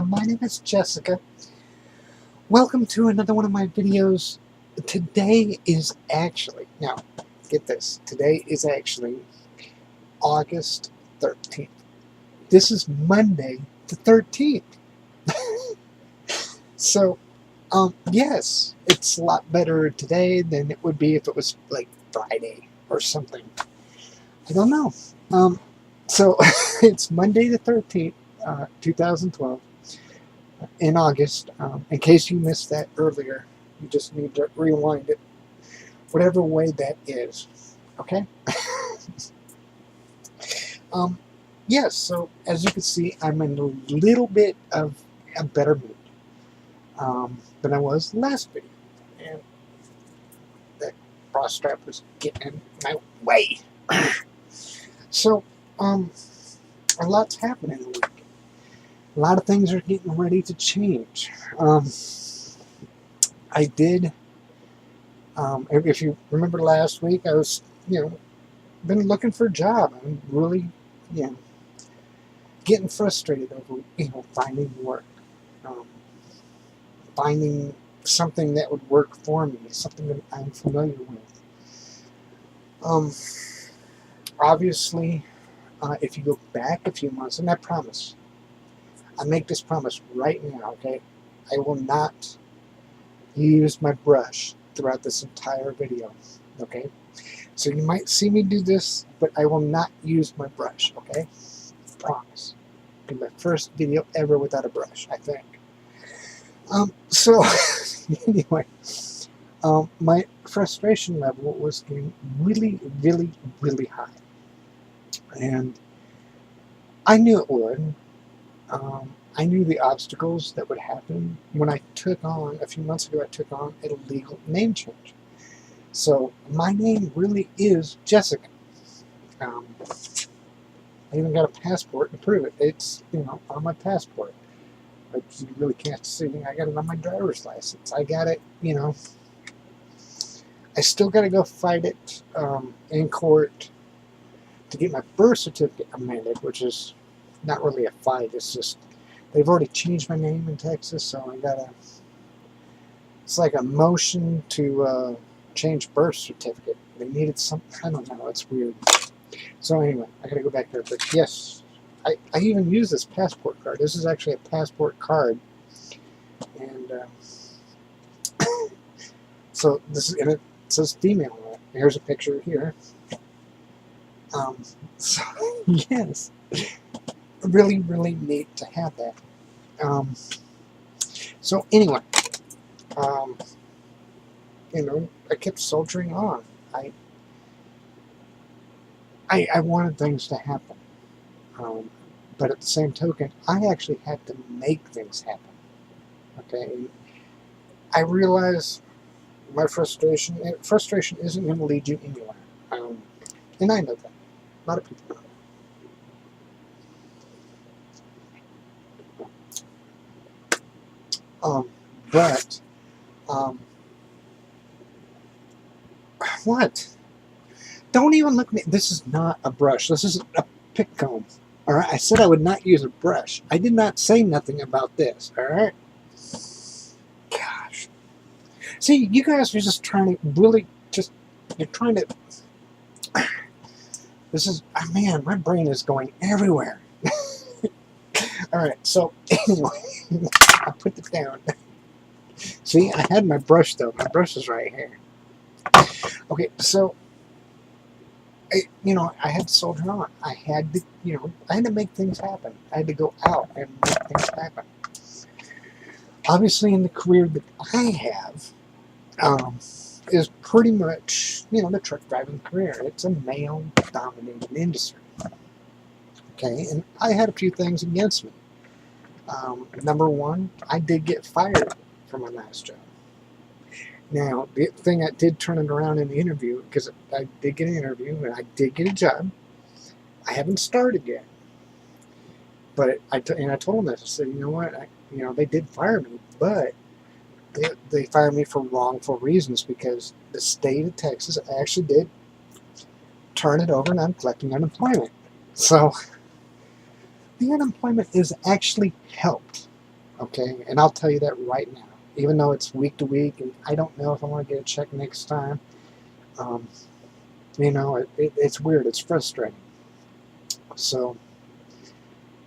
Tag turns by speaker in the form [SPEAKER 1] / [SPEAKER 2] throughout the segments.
[SPEAKER 1] My name is Jessica. Welcome to another one of my videos. Today is actually, now get this, today is actually August 13th. This is Monday the 13th. So, yes, it's a lot better today than it would be if it was like Friday or something. I don't know. So it's Monday the 13th, 2012. In August. In case you missed that earlier, you just need to rewind it, whatever way that is. Okay? Yes, so as you can see, I'm in a little bit of a better mood than I was last video. And that bra strap was getting in my way. So, a lot's happening in the week. A lot of things are getting ready to change. I did, if you remember last week, I was, been looking for a job. I'm really, getting frustrated over, finding work. Finding something that would work for me, something that I'm familiar with. Obviously, if you go back a few months, and I promise, I make this promise right now, okay? I will not use my brush throughout this entire video, okay? So you might see me do this, but I will not use my brush, okay? Promise. It'll be my first video ever without a brush, I think. So, anyway, my frustration level was getting really, really, really high. And I knew it would. I knew the obstacles that would happen when I took on, a few months ago, I took on a legal name change. So my name really is Jessica. I even got a passport to prove it. It's, on my passport. But you really can't see. I got it on my driver's license. I got it, I still got to go fight it in court to get my birth certificate amended, which is not really a fight. It's just they've already changed my name in Texas, so I gotta. It's like a motion to change birth certificate. They needed some. I don't know. It's weird. So anyway, I gotta go back there. But yes, I even use this passport card. This is actually a passport card, and so this is, and it says female on it. Here's a picture here. So yes, really, really neat to have that. So anyway, I kept soldiering on. I wanted things to happen, but at the same token, I actually had to make things happen. Okay, I realize my frustration isn't going to lead you anywhere, and I know that. A lot of people know. But what? Don't even look at me. This is not a brush. This is a pick comb. All right. I said I would not use a brush. I did not say nothing about this. All right. Gosh. See, you guys are just trying to really you're trying to. This is, man, my brain is going everywhere. All right. So anyway, I put it down. See, I had my brush though. My brush is right here. Okay, so I had to soldier on. I had to, I had to make things happen. I had to go out and make things happen. Obviously, in the career that I have, is pretty much, the truck driving career. It's a male-dominated industry. Okay, and I had a few things against me. Number one, I did get fired from my last job. Now, the thing that did turn it around in the interview, because I did get an interview and I did get a job, I haven't started yet. But I told them this. I said, you know what? They did fire me, but they fired me for wrongful reasons because the state of Texas actually did turn it over and I'm collecting unemployment. So the unemployment is actually helped. Okay, and I'll tell you that right now. Even though it's week to week, and I don't know if I want to get a check next time. Um, it's weird. It's frustrating. So,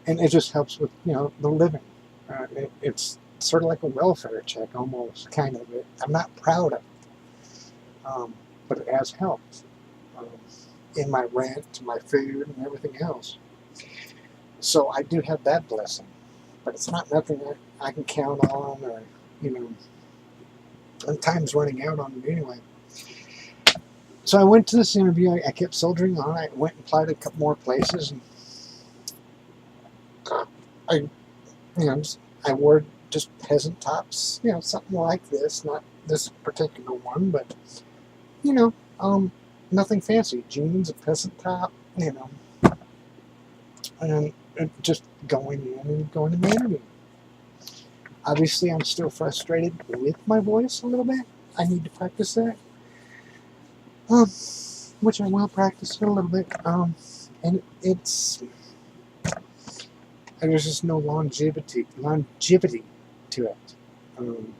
[SPEAKER 1] and it just helps with the living. It's sort of like a welfare check, almost kind of. I'm not proud of it, but it has helped um, in my rent, my food, and everything else. So I do have that blessing, but it's not nothing that I can count on, or you know, and time's running out on it anyway. So I went to this interview. I kept soldiering on. I went and applied a couple more places, and I, I wore just peasant tops, something like this, not this particular one, but you know, um, nothing fancy. Jeans, a peasant top, and just going in and going to the interview. Obviously, I'm still frustrated with my voice a little bit. I need to practice that, um, which I will practice it a little bit. And there's just no longevity to it. Um,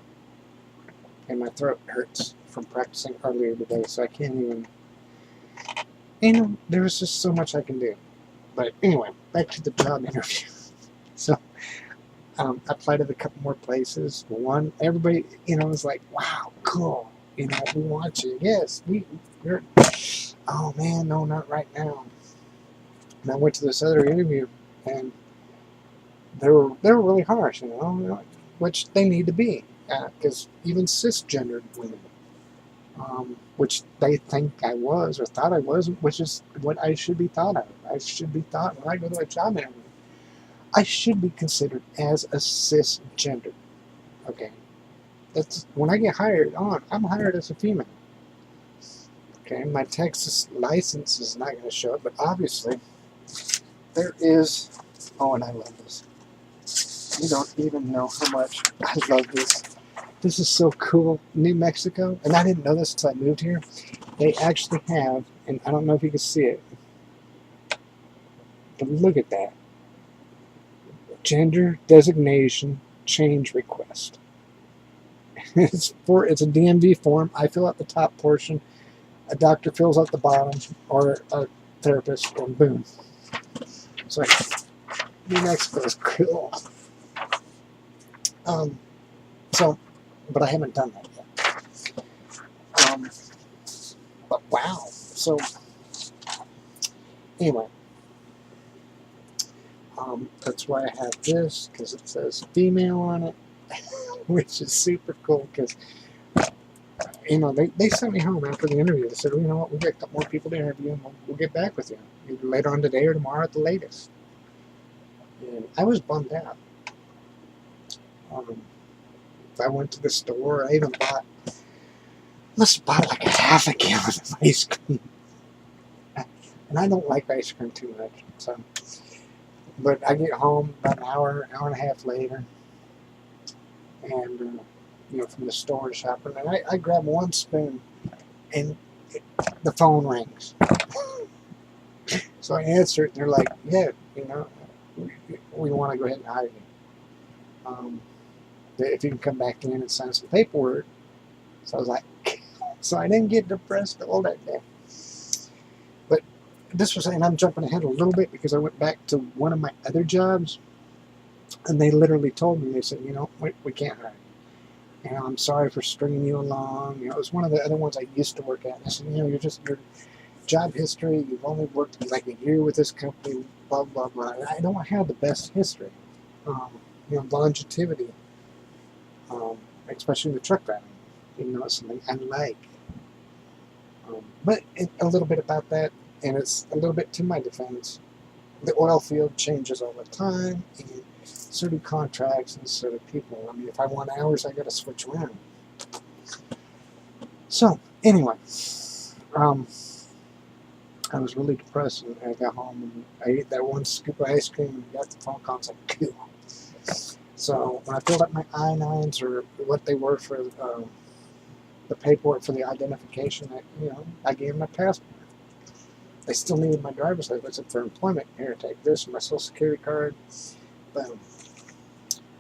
[SPEAKER 1] and my throat hurts from practicing earlier today, so I can't even. There's just so much I can do. But anyway, back to the job interview. So I applied at a couple more places. One, everybody, was like, "Wow, cool. We want you." Yes, we're. Oh man, no, not right now. And I went to this other interview, and they were really harsh, which they need to be, because even cisgendered women, which they think I was or thought I was, which is what I should be thought of. I should be thought when I go to a job interview, I should be considered as a cisgender. Okay, that's when I get hired on. I'm hired as a female. Okay, my Texas license is not going to show it, but obviously there is. Oh, and I love this. You don't even know how much I love this. This is so cool. New Mexico, and I didn't know this until I moved here. They actually have, and I don't know if you can see it, but look at that. Gender designation change request. It's a DMV form. I fill out the top portion. A doctor fills out the bottom, or a therapist, and boom. So New Mexico is cool. Um, but I haven't done that yet. But wow. So anyway, that's why I have this, because it says female on it, which is super cool, because they sent me home after the interview. They said, well, you know what, we've got a couple more people to interview, and we'll get back with you either later on today or tomorrow at the latest. And I was bummed out. I went to the store. I even must have bought like a half a gallon of ice cream. And I don't like ice cream too much. So, but I get home about an hour and a half later, and from the store shopping, and I grab one spoon, and the phone rings. So I answer it, and they're like, "Yeah, we want to go ahead and hire you. If you can come back in and sign some paperwork." So I was like, so I didn't get depressed all that day. But and I'm jumping ahead a little bit, because I went back to one of my other jobs, and they literally told me, they said, we can't hire you. I'm sorry for stringing you along. It was one of the other ones I used to work at. And I said, your job history, you've only worked like a year with this company, blah, blah, blah. And I don't have the best history, longevity, especially in the truck driving. It's something I like. But a little bit about that, and it's a little bit to my defense. The oil field changes all the time, and so do contracts, and so do people. I mean, if I want hours, I got to switch around. So, anyway, I was really depressed, and I got home, and I ate that one scoop of ice cream, and got the phone call. I was like, cool. So, when I filled out my I-9s, or what they were for the paperwork for the identification, I gave them my passport. They still needed my driver's license for employment. Here, take this, my social security card. Boom.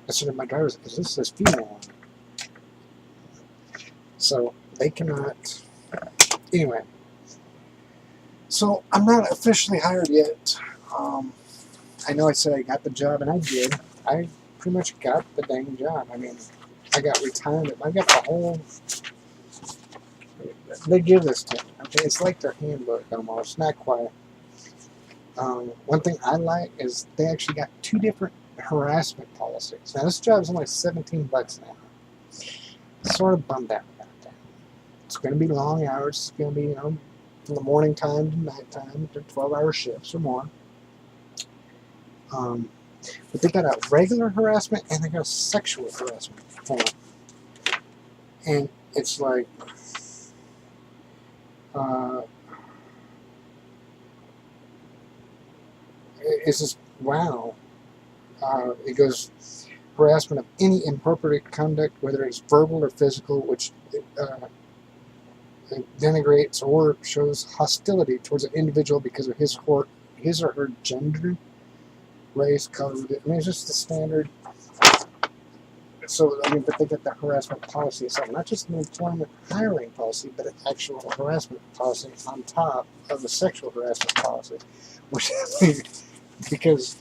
[SPEAKER 1] I said to my drivers, "Is this says female on it?" So they cannot. Anyway, so I'm not officially hired yet. I know I said I got the job, and I did. I pretty much got the dang job. I mean, I got retirement. I got the whole. They give this to me. Okay, it's like their handbook almost. Not quite. One thing I like is they actually got 2 different harassment policies. Now this job is only $17 an hour. Sort of bummed out about that. It's going to be long hours. It's going to be, from the morning time to night time, to 12-hour shifts or more. But they got a regular harassment and they got a sexual harassment form. And it's like, it's just, wow. It goes, harassment of any inappropriate conduct, whether it's verbal or physical, which denigrates or shows hostility towards an individual because of his or her gender, race, color. I mean, it's just the standard. So, I mean, but they get the harassment policy itself, not just an employment hiring policy, but an actual harassment policy on top of the sexual harassment policy, which, because,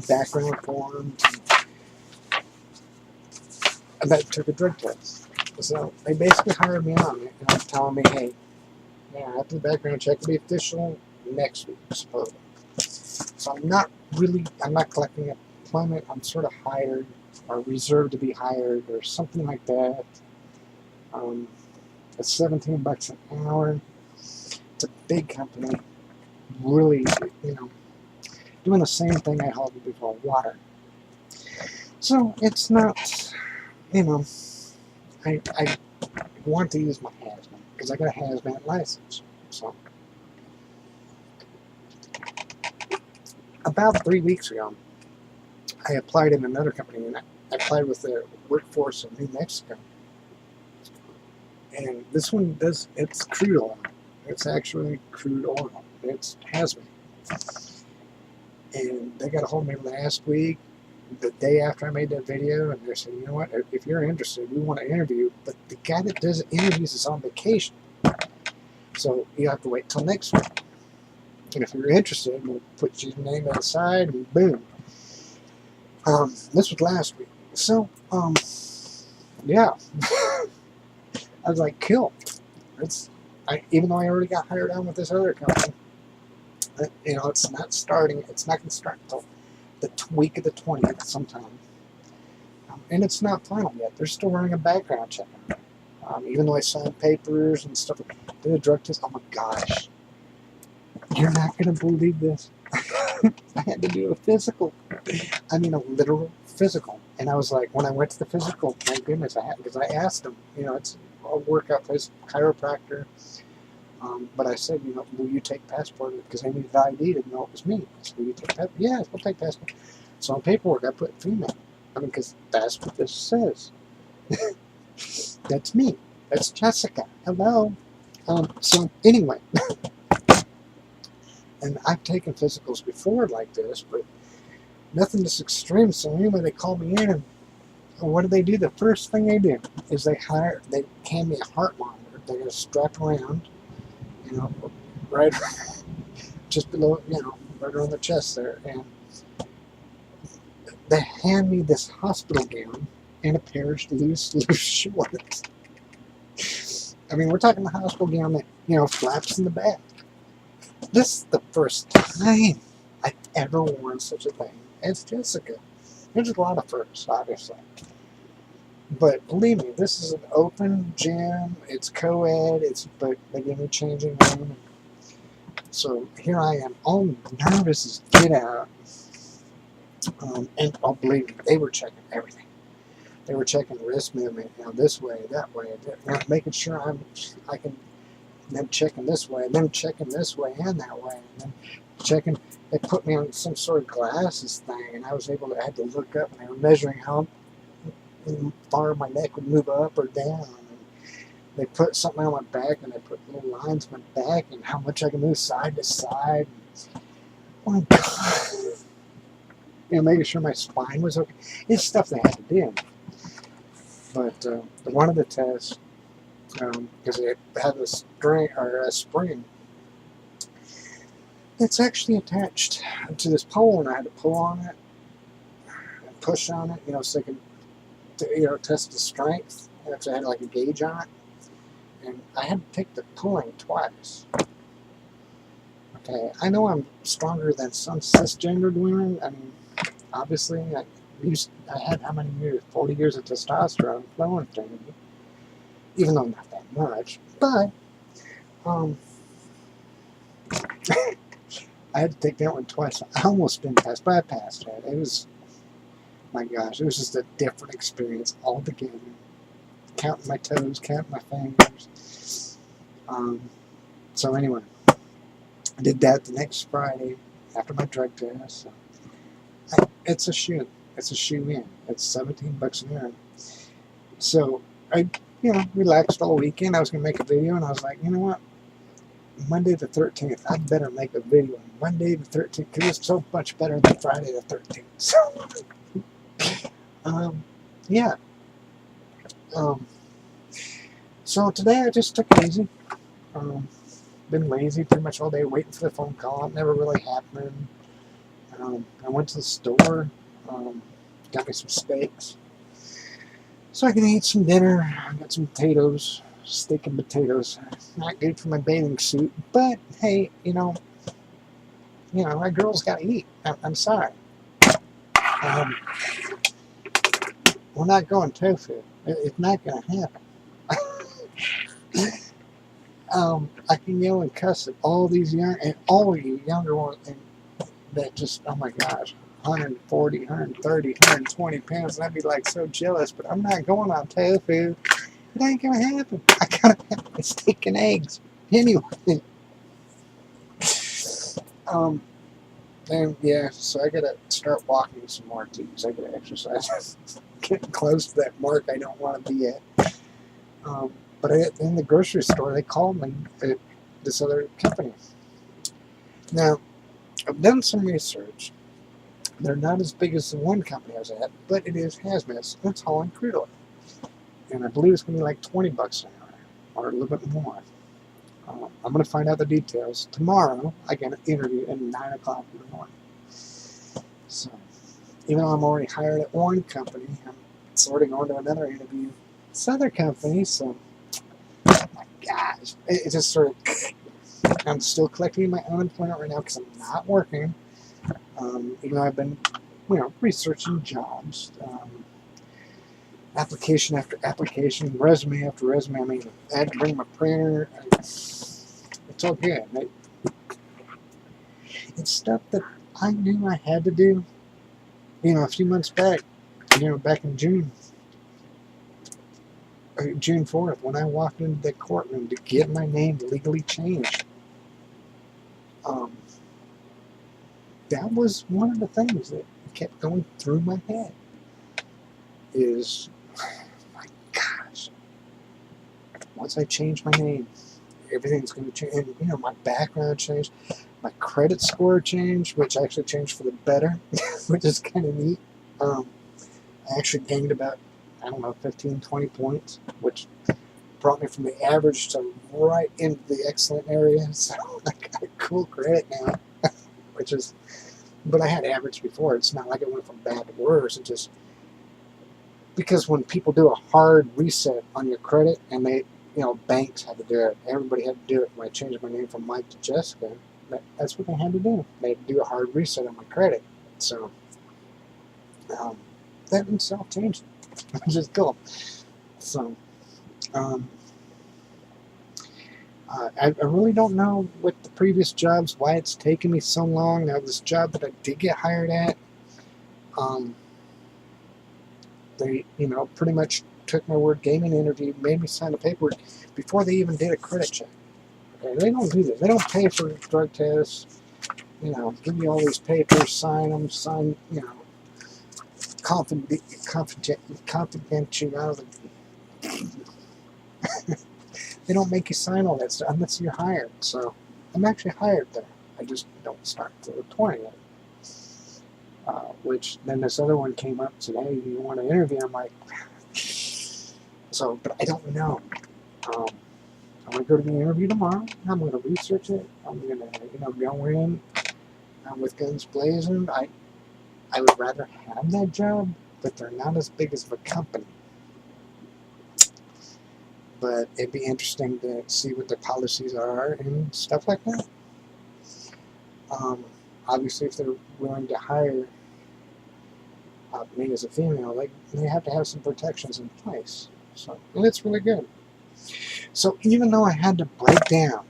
[SPEAKER 1] background forms, I took a drug test. So they basically hired me on, telling me, hey, after the background check will be official next week, supposedly. So I'm not collecting employment. I'm sort of hired or reserved to be hired or something like that. It's $17 an hour. It's a big company. Really, doing the same thing I held before, water. So it's not, I want to use my hazmat because I got a hazmat license. So about 3 weeks ago, I applied in another company, and I applied with the workforce of New Mexico. And this one it's crude oil. It's actually crude oil. It's hazmat. And they got a hold of me last week, the day after I made that video, and they said, you know what, if you're interested, we want to interview, but the guy that does interviews is on vacation. So you have to wait till next week. And if you're interested, we'll put your name outside and boom. This was last week. So, yeah. I was like, cool. Even though I already got hired on with this other company, it's not going to start until the week of the 20th sometime. And it's not final yet. They're still running a background check on it. Even though I signed papers and stuff, did a drug test. Oh my gosh. You're not going to believe this. I had to do a physical. I mean, a literal physical. And I was like, when I went to the physical, my goodness, because I asked them, it's a workout place, chiropractor. But I said, will you take passport? Because I needed ID to know it was me. I said, will you take passport? Yes, we'll take passport. So on paperwork, I put female. Because that's what this says. That's me. That's Jessica. Hello. So anyway. And I've taken physicals before like this, but nothing this extreme. So anyway, they called me in, and what do they do? The first thing they do is they hand me a heart monitor. They're going to strap around, right just below, right around the chest there. And they hand me this hospital gown and a pair of loose shorts. I mean, we're talking the hospital gown that, flaps in the back. This is the first time I've ever worn such a thing as Jessica. There's a lot of firsts, obviously. But believe me, this is an open gym. It's co-ed. But they give me a changing room. So here I am, all nervous as get out. And believe me, they were checking everything. They were checking wrist movement, this way, that way, making sure I can. Then checking this way, then checking this way and that way, and then checking. They put me on some sort of glasses thing, and I had to look up, and they were measuring how far my neck would move up or down. And they put something on my back, and they put little lines on my back, and how much I can move side to side. Oh my God. making sure my spine was okay. It's stuff they had to do. But one of the tests, because it had a spring, it's actually attached to this pole, and I had to pull on it and push on it, so I can, test the strength. I actually had like a gauge on it, and I had to take the pulling twice. Okay, I know I'm stronger than some cisgendered women. I mean, obviously, I had how many years? 40 years of testosterone flowing through me, even though not that much. But I had to take that one twice. I almost didn't pass, but I passed it. It was, my gosh, it was just a different experience altogether. Counting my toes, counting my fingers. So anyway, I did that the next Friday after my drug test. So it's a shoe. It's a shoe in. It's $17 an hour. So I, relaxed all weekend. I was going to make a video, and I was like, you know what? Monday the 13th, I better make a video on Monday the 13th, because it's so much better than Friday the 13th. So, yeah. So today I just took it easy. Been lazy pretty much all day, waiting for the phone call. It never really happened. I went to the store, got me some steaks, so I can eat some dinner. I got some potatoes, steak and potatoes. Not good for my bathing suit, but hey, my girl's got to eat. I'm sorry. We're not going tofu. It's not going to happen. I can yell and cuss at all these all of you younger ones, and that just, oh my gosh, 140, 130, 120 pounds, and I'd be like so jealous, but I'm not going on tofu. It ain't gonna happen. I gotta have my steak and eggs. Anyway. And yeah, so I gotta start walking some more too, because I gotta exercise. Getting close to that mark I don't want to be at. But in the grocery store, they called me at this other company. Now, I've done some research. They're not as big as the one company I was at, but it is hazmat. It's hauling crude oil. And I believe it's going to be like $20 an hour, or a little bit more. I'm going to find out the details. Tomorrow, I get an interview at 9 o'clock in the morning. So, even though I'm already hired at one company, I'm sort of going to another interview. This other company, so, oh my gosh, it just sort of, I'm still collecting my unemployment right now because I'm not working. Even though I've been, researching jobs, application after application, resume after resume. I mean, I had to bring my printer. It's all good. It's stuff that I knew I had to do. A few months back, back in June 4th, when I walked into the courtroom to get my name legally changed. That was one of the things that kept going through my head. Is, my gosh, once I change my name, everything's going to change. And, my background changed. My credit score changed, which actually changed for the better, which is kind of neat. I actually gained about, 15, 20 points, which brought me from the average to right into the excellent area. So I got cool credit now, which is, but I had average before. It's not like it went from bad to worse. It just, because when people do a hard reset on your credit, and they, banks had to do it. Everybody had to do it. When I changed my name from Mike to Jessica, that's what they had to do. They had to do a hard reset on my credit. So that itself changed it, which is cool. So I really don't know with the previous jobs why it's taken me so long. Now, this job that I did get hired at, they, pretty much took my word, gave me an interview, made me sign the paperwork before they even did a credit check. Okay, they don't do this. They don't pay for drug tests. Give me all these papers, sign them, confidentiality. They don't make you sign all that stuff unless you're hired. So I'm actually hired there. I just don't start till the 20th. which then this other one came up and said, hey, you want to interview? I'm like, so, but I don't know. I'm going to go to the interview tomorrow. I'm going to research it. I'm going to, go in with guns blazing. I would rather have that job, but they're not as big as a company. But it'd be interesting to see what their policies are and stuff like that. Obviously, if they're willing to hire me as a female, they have to have some protections in place. So, and it's really good. So even though I had to break down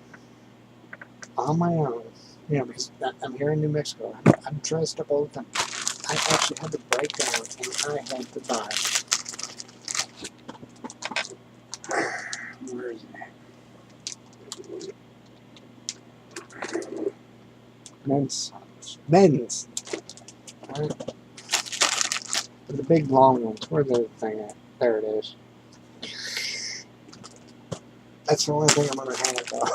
[SPEAKER 1] on my own, because I'm here in New Mexico, I'm dressed up all the time. I actually had to break down and I had to buy. Where is it? Men's. Right? The big long ones. Where's the other thing at? There it is. That's the only thing I'm gonna have though.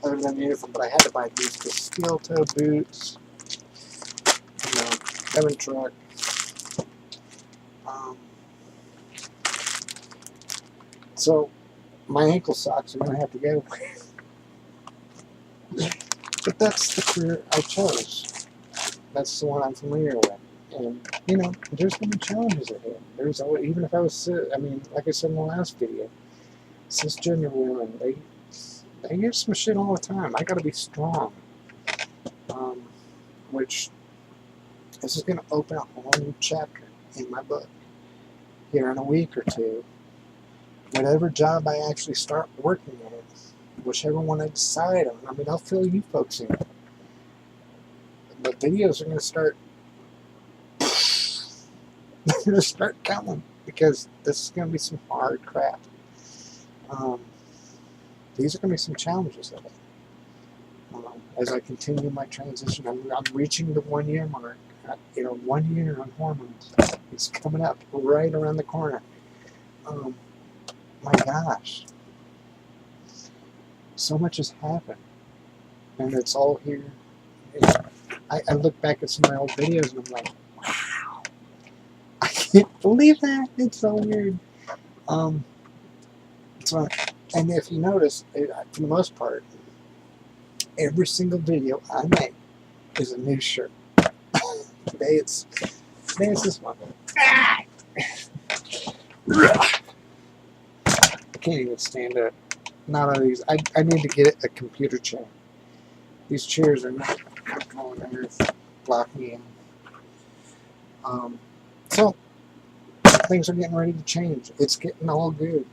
[SPEAKER 1] Other than the uniform, but I had to buy these steel toe boots. Heaven truck. So my ankle socks are gonna have to go. But that's the career I chose. That's the one I'm familiar with. And, there's going to be challenges ahead. There's always, even if I was, like I said in the last video, cisgender women, they get some shit all the time. I got to be strong. Which, this is going to open a whole new chapter in my book here in a week or two. Whatever job I actually start working at, whichever one I decide on, I'll fill you folks in. The videos are going to start they're going to start coming because this is going to be some hard crap. These are going to be some challenges of it. As I continue my transition, I'm reaching the 1 year mark. 1 year on hormones. It's coming up right around the corner. My gosh. So much has happened. And it's all here. I look back at some of my old videos and I'm like, wow. I can't believe that. It's so weird. And if you notice, for the most part, every single video I make is a new shirt. Today it's this one. I can't even stand up. Not on these. I need to get a computer chair. These chairs are not comfortable and they're blocking me in. So things are getting ready to change. It's getting all good.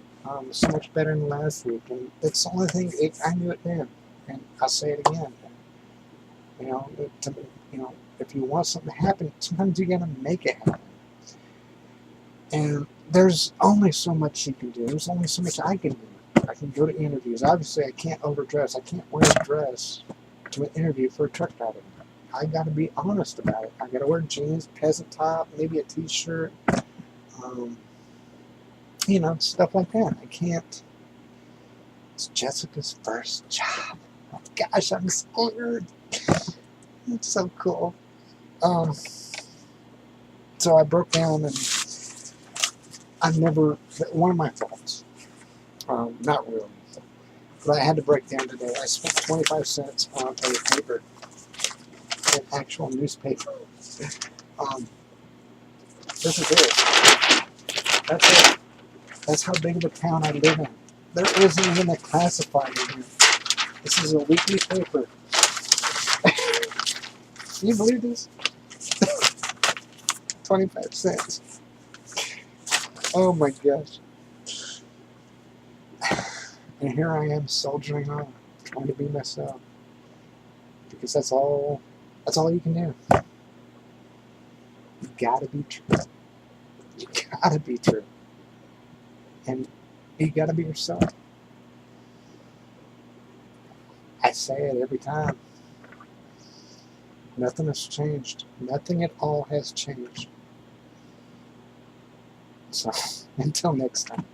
[SPEAKER 1] So much better than last week, and it's the only thing. I knew it then, and I'll say it again. If you want something to happen, sometimes you gotta make it happen. And there's only so much you can do. There's only so much I can do. I can go to interviews. Obviously, I can't overdress. I can't wear a dress to an interview for a truck driver. I got to be honest about it. I got to wear jeans, peasant top, maybe a t-shirt, stuff like that. I can't. It's Jessica's first job. Oh gosh, I'm scared. It's so cool. So I broke down and one of my faults. Not really. But I had to break down today. I spent 25 cents on a paper, an actual newspaper. This is it. That's it. That's how big of a town I live in. There isn't even a classified in here. This is a weekly paper. Can you believe this? 25 cents. Oh my gosh. And here I am soldiering on, trying to be myself. Because that's all you can do. You gotta be true. You gotta be true. And you gotta be yourself. I say it every time. Nothing has changed. Nothing at all has changed. So, until next time.